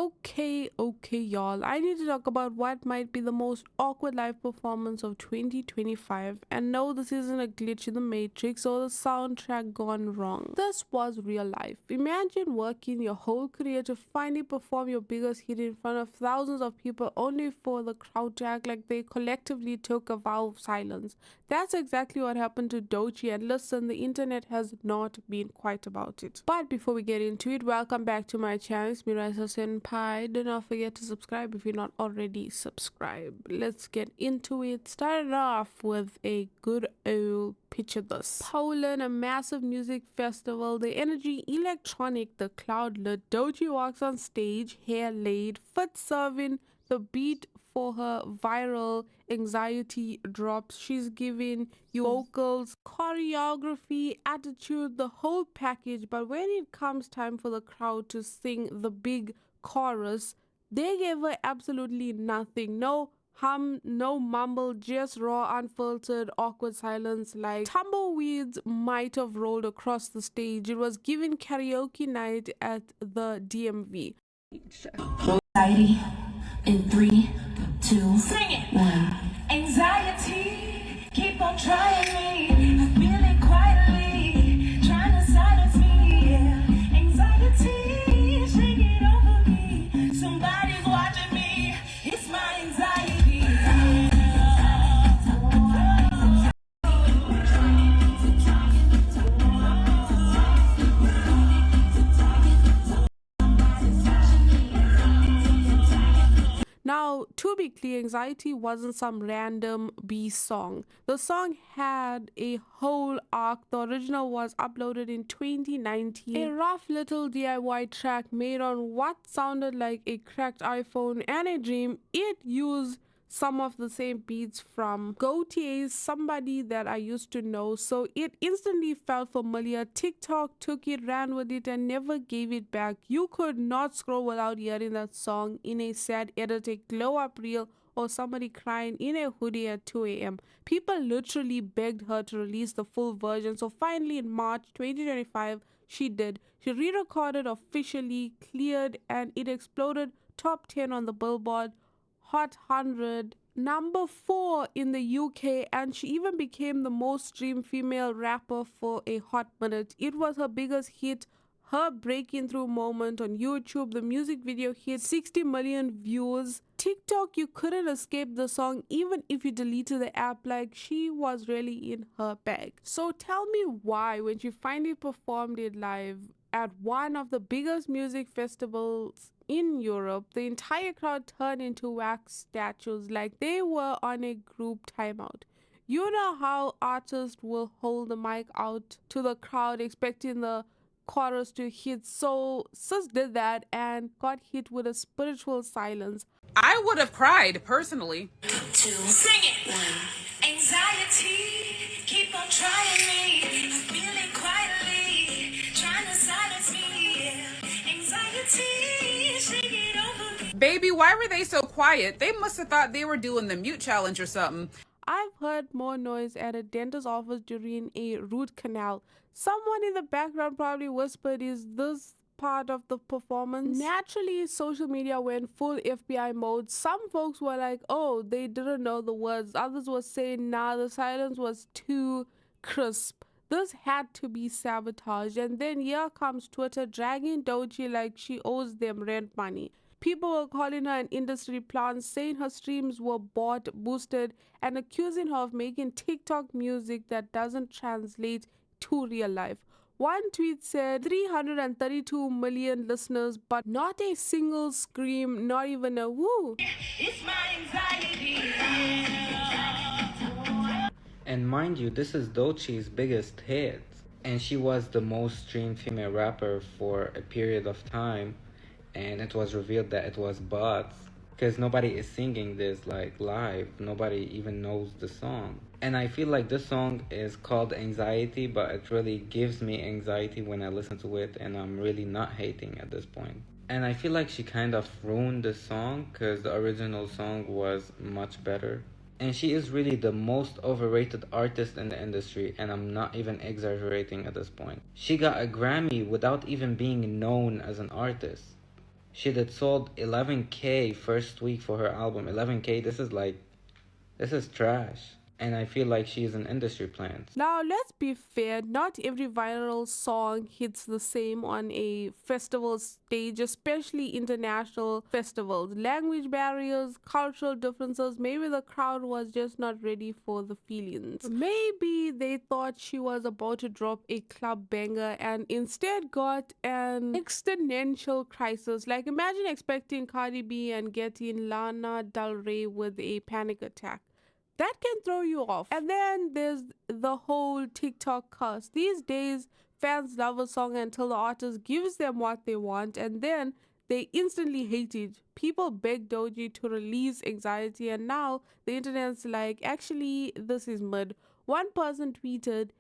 Okay, y'all. I need to talk about what might be the most awkward live performance of 2025. And no, this isn't a glitch in the Matrix or the soundtrack gone wrong. This was real life. Imagine working your whole career to finally perform your biggest hit in front of thousands of people only for the crowd to act like they collectively took a vow of silence. That's exactly what happened to Doechii, and listen, the internet has not been quiet about it. But before we get into it, welcome back to my channel. It's me, Raeesa Senpai. Do not forget to subscribe if you're not already subscribed. Let's get into it. Starting off with a good old picture this. Poland, a massive music festival, the energy electronic, the cloud lit. Doechii walks on stage, hair laid, foot serving, the beat for her viral anxiety drops. She's giving you vocals, choreography, attitude, the whole package. But when it comes time for the crowd to sing the big chorus, they gave her absolutely nothing. No hum, no mumble, just raw, unfiltered, awkward silence like tumbleweeds might have rolled across the stage. It was given karaoke night at the DMV. Anxiety in 3, 2, sing it. 1. Anxiety, keep on trying me, feeling quietly, trying to silence me. Yeah. Anxiety, shake it over me. Somebody's watching me. It's my anxiety. Now, to be clear, Anxiety wasn't some random B song. The song had a whole arc. The original was uploaded in 2019. A rough little DIY track made on what sounded like a cracked iPhone and a dream. It used some of the same beats from Doechii's Somebody That I Used to Know, so it instantly felt familiar. TikTok took it, ran with it, and never gave it back. You could not scroll without hearing that song in a sad edit, a glow up reel, or somebody crying in a hoodie at 2 a.m. People literally begged her to release the full version, so finally in March 2025, she did. She re-recorded, officially cleared, and it exploded top 10 on the Billboard Hot 100, number 4 in the UK, and she even became the most streamed female rapper for a hot minute. It was her biggest hit, her breaking through moment on YouTube. The music video hit 60 million views. TikTok, you couldn't escape the song even if you deleted the app. Like, she was really in her bag. So tell me why, when she finally performed it live at one of the biggest music festivals in Europe, the entire crowd turned into wax statues like they were on a group timeout. You know how artists will hold the mic out to the crowd expecting the chorus to hit, so sis did that and got hit with a spiritual silence. I would have cried personally. 2, sing it. 1. Anxiety, keep on trying me, feeling quietly, trying to silence me. Yeah. Anxiety, shake it over me. Baby, why were they so quiet? They must have thought they were doing the mute challenge or something. I've heard more noise at a dentist's office during a root canal. Someone in the background probably whispered, "Is this part of the performance?" Naturally, social media went full FBI mode. Some folks were like, oh, they didn't know the words. Others were saying, nah, the silence was too crisp. This had to be sabotage. And then here comes Twitter dragging Doechii like she owes them rent money. People were calling her an industry plant, saying her streams were bought, boosted, and accusing her of making TikTok music that doesn't translate to real life. One tweet said 332 million listeners, but not a single scream, not even a woo. It's my anxiety. And mind you, this is Doechii's biggest hit, and she was the most streamed female rapper for a period of time, and it was revealed that it was bots, because nobody is singing this like live. Nobody even knows the song. And I feel like this song is called Anxiety, but it really gives me anxiety when I listen to it, and I'm really not hating at this point. And I feel like she kind of ruined the song, because the original song was much better. And she is really the most overrated artist in the industry, and I'm not even exaggerating at this point. She got a Grammy without even being known as an artist. She did sold 11K first week for her album. 11K, this is trash. And I feel like she's an industry plant. Now, let's be fair, not every viral song hits the same on a festival stage, especially international festivals. Language barriers, cultural differences, maybe the crowd was just not ready for the feelings. Maybe they thought she was about to drop a club banger and instead got an existential crisis. Like, imagine expecting Cardi B and getting Lana Del Rey with a panic attack. That can throw you off. And then there's the whole TikTok curse. These days, fans love a song until the artist gives them what they want, and then they instantly hate it. People beg Doechii to release Anxiety, and now the internet's like, actually, this is mid. One person tweeted,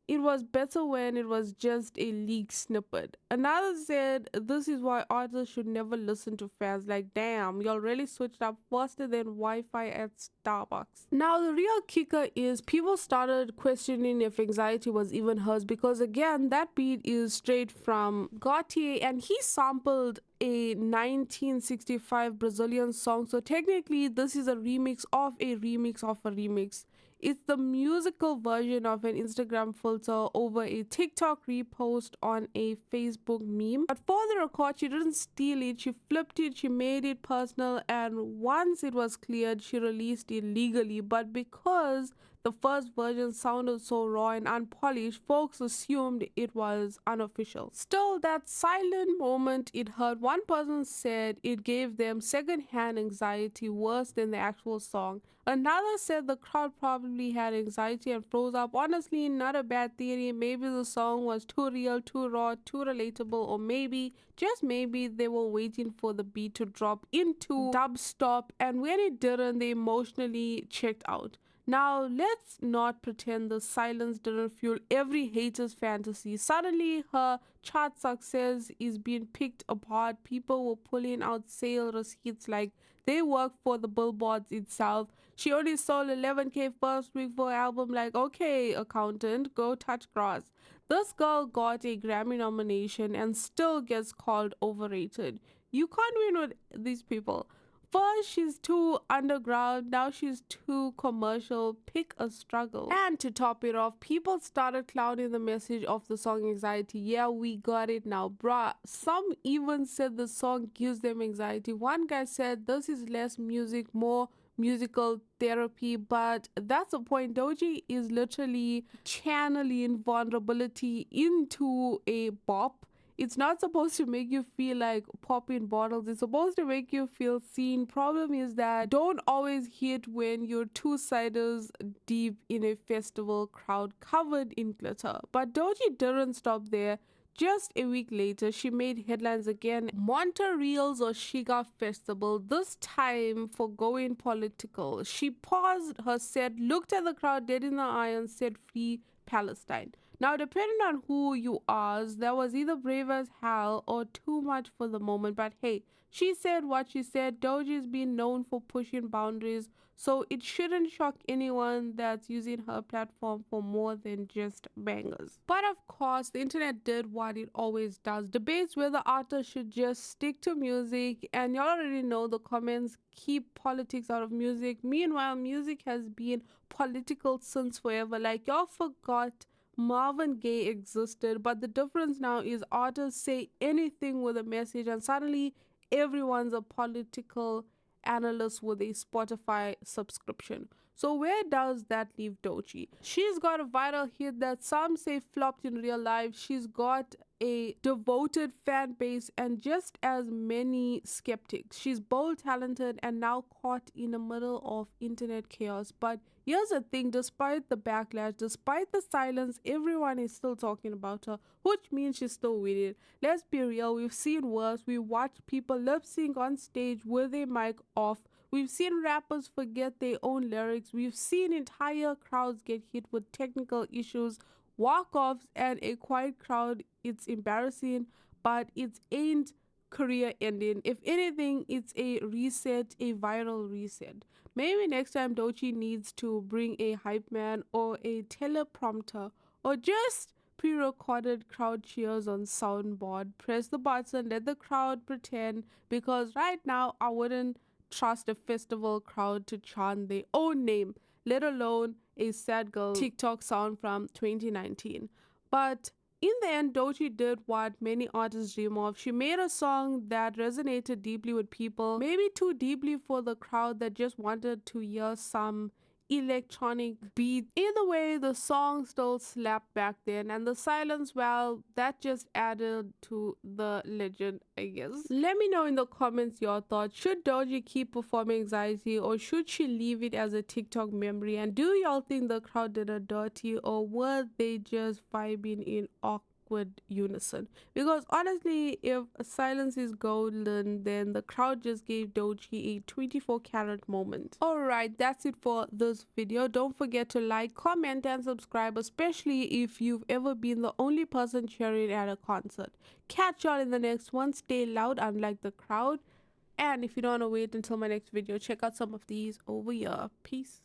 it was better when it was just a leaked snippet. Another said, this is why artists should never listen to fans. Like, damn, y'all really switched up faster than Wi-Fi at Starbucks. Now, the real kicker is people started questioning if Anxiety was even hers, because again, that beat is straight from Doechii and he sampled a 1965 Brazilian song. So technically, this is a remix of a remix of a remix. It's the musical version of an Instagram filter over a TikTok repost on a Facebook meme. But for the record, she didn't steal it, she flipped it, she made it personal, and once it was cleared, she released it legally. But because the first version sounded so raw and unpolished, folks assumed it was unofficial. Still, that silent moment it hurt. One person said it gave them secondhand anxiety worse than the actual song. Another said the crowd probably had anxiety and froze up. Honestly, not a bad theory. Maybe the song was too real, too raw, too relatable, or maybe, just maybe, they were waiting for the beat to drop into dubstep, and when it didn't, they emotionally checked out. Now, let's not pretend the silence didn't fuel every hater's fantasy. Suddenly, her chart success is being picked apart. People were pulling out sale receipts like they work for the billboards itself. She only sold 11K first week for her album. Like, okay, accountant, go touch grass. This girl got a Grammy nomination and still gets called overrated. You can't win with these people. First, she's too underground, now she's too commercial. Pick a struggle. And to top it off, people started clowning the message of the song Anxiety. Yeah, we got it now, bruh. Some even said the song gives them anxiety. One guy said this is less music, more musical therapy, but that's the point. Doechii is literally channeling vulnerability into a bop. It's not supposed to make you feel like popping bottles. It's supposed to make you feel seen. Problem is that don't always hit when you're two ciders deep in a festival crowd covered in glitter. But Doechii didn't stop there. Just a week later, she made headlines again. Montreal's Oshiga Festival, this time for going political. She paused her set, looked at the crowd dead in the eye, and said, "Free Palestine." Now, depending on who you ask, that was either brave as hell or too much for the moment. But hey, she said what she said. Doechii's been known for pushing boundaries, so it shouldn't shock anyone that's using her platform for more than just bangers. But of course, the internet did what it always does. Debates whether artists should just stick to music, and y'all already know the comments keep politics out of music. Meanwhile, music has been political since forever. Like, y'all forgot Marvin Gaye existed, but the difference now is artists say anything with a message, and suddenly everyone's a political analyst with a Spotify subscription. So where does that leave Doechii? She's got a viral hit that some say flopped in real life. She's got a devoted fan base and just as many skeptics. She's bold, talented, and now caught in the middle of internet chaos. But here's the thing, despite the backlash, despite the silence, everyone is still talking about her, which means she's still with it. Let's be real, we've seen worse. We watched people lip sync on stage with a mic off. We've seen rappers forget their own lyrics. We've seen entire crowds get hit with technical issues, walk-offs, and a quiet crowd. It's embarrassing, but it ain't career ending. If anything, it's a reset, a viral reset. Maybe next time Doechii needs to bring a hype man or a teleprompter or just pre-recorded crowd cheers on soundboard. Press the button, let the crowd pretend, because right now I wouldn't trust a festival crowd to chant their own name, let alone a sad girl TikTok sound from 2019. But in the end, Doechii did what many artists dream of. She made a song that resonated deeply with people, maybe too deeply for the crowd that just wanted to hear some electronic beat. Either way, the song still slapped back then, and the silence, well, that just added to the legend, I guess. Let me know in the comments your thoughts. Should Doechii keep performing Anxiety, or should she leave it as a TikTok memory? And do y'all think the crowd did her dirty, or were they just vibing in awkward unison? Because honestly, if silence is golden, then the crowd just gave Doechii a 24-karat moment. Alright, that's it for this video. Don't forget to like, comment, and subscribe, especially if you've ever been the only person cheering at a concert. Catch y'all in the next one. Stay loud, unlike the crowd. And if you don't want to wait until my next video, check out some of these over here. Peace.